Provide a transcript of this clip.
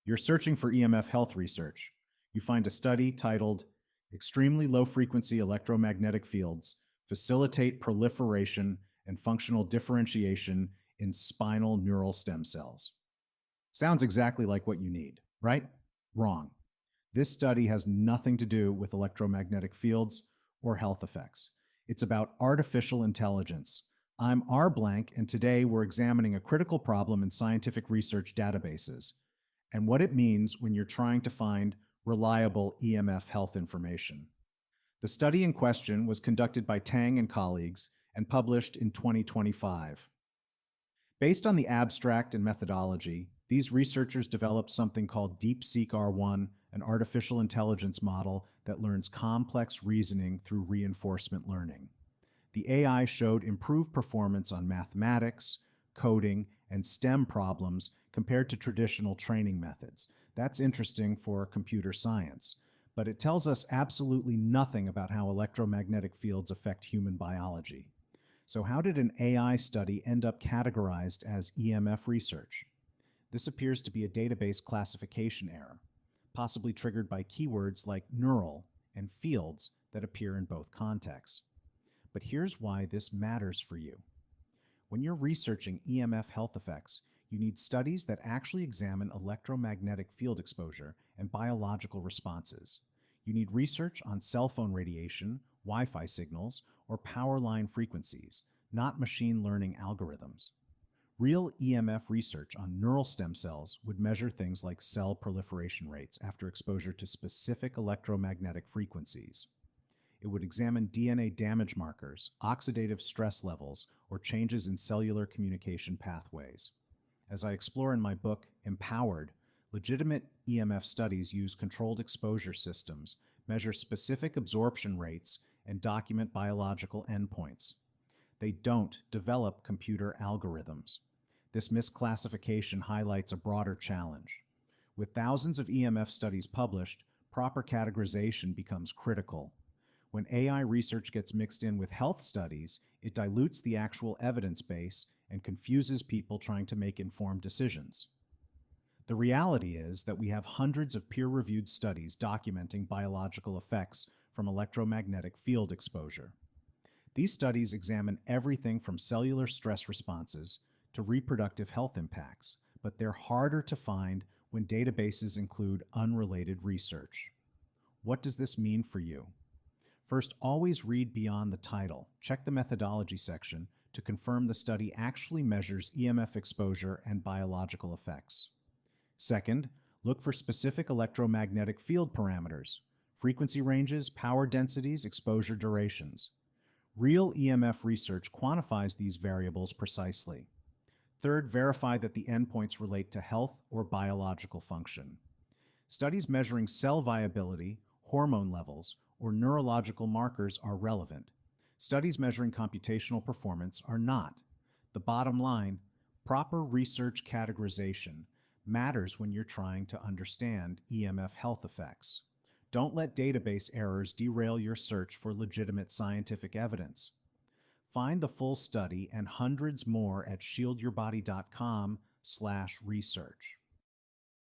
You're searching for EMF health research. You find a study titled Extremely Low Frequency Electromagnetic Fields Facilitate Proliferation and Functional Differentiation in Spinal Neural Stem Cells. Sounds exactly like what you need, right? Wrong. This study has nothing to do with electromagnetic fields or health effects. It's about artificial intelligence. I'm R. Blank, and today we're examining a critical problem in scientific research databases and what it means when you're trying to find reliable EMF health information. The study in question was conducted by Tang and colleagues and published in 2025. Based on the abstract and methodology, these researchers developed something called DeepSeek R1, an artificial intelligence model that learns complex reasoning through reinforcement learning. The AI showed improved performance on mathematics, coding, and STEM problems compared to traditional training methods. That's interesting for computer science, but it tells us absolutely nothing about how electromagnetic fields affect human biology. So how did an AI study end up categorized as EMF research? This appears to be a database classification error, possibly triggered by keywords like neural and fields that appear in both contexts. But here's why this matters for you. When you're researching EMF health effects, you need studies that actually examine electromagnetic field exposure and biological responses. You need research on cell phone radiation, Wi-Fi signals, or power line frequencies, not machine learning algorithms. Real EMF research on neural stem cells would measure things like cell proliferation rates after exposure to specific electromagnetic frequencies. It would examine DNA damage markers, oxidative stress levels, or changes in cellular communication pathways. As I explore in my book, Empowered, legitimate EMF studies use controlled exposure systems, measure specific absorption rates, and document biological endpoints. They don't develop computer algorithms. This misclassification highlights a broader challenge. With thousands of EMF studies published, proper categorization becomes critical. When AI research gets mixed in with health studies, it dilutes the actual evidence base and confuses people trying to make informed decisions. The reality is that we have hundreds of peer-reviewed studies documenting biological effects from electromagnetic field exposure. These studies examine everything from cellular stress responses to reproductive health impacts, but they're harder to find when databases include unrelated research. What does this mean for you? First, always read beyond the title. Check the methodology section to confirm the study actually measures EMF exposure and biological effects. Second, look for specific electromagnetic field parameters, frequency ranges, power densities, exposure durations. Real EMF research quantifies these variables precisely. Third, verify that the endpoints relate to health or biological function. Studies measuring cell viability, hormone levels, or neurological markers are relevant. Studies measuring computational performance are not. The bottom line, proper research categorization matters when you're trying to understand EMF health effects. Don't let database errors derail your search for legitimate scientific evidence. Find the full study and hundreds more at shieldyourbody.com/research.